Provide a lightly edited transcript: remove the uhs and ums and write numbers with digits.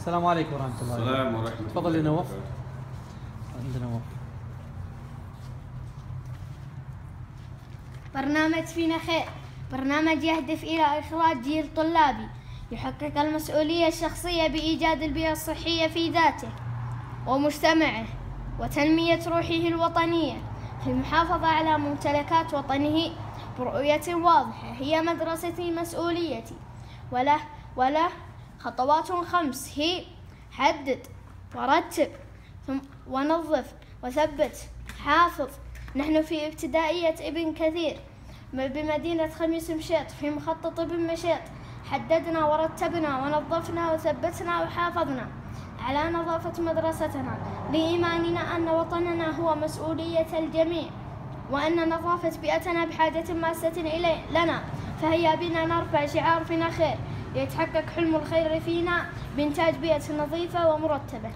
السلام عليكم ورحمة الله. السلام ورحمة الله. تفضل يا نواف. عندنا نواف. برنامج فينا خير، برنامج يهدف إلى إخراج جيل طلابي يحقق المسؤولية الشخصية بإيجاد البيئة الصحية في ذاته ومجتمعه وتنمية روحه الوطنية في المحافظة على ممتلكات وطنه برؤية واضحة. هي مدرستي مسؤوليتي، وله خطوات 5 هي: حدد ورتب ونظف وثبت حافظ. نحن في ابتدائية ابن كثير بمدينة خميس مشيط في مخطط ابن مشيط. حددنا ورتبنا ونظفنا وثبتنا وحافظنا على نظافة مدرستنا لإيماننا أن وطننا هو مسؤولية الجميع، وأن نظافة بيئتنا بحاجة ماسة لنا. فهيا بنا نرفع شعار فينا خير، يتحقق حلم الخير فينا بإنتاج بيئة نظيفة ومرتبة.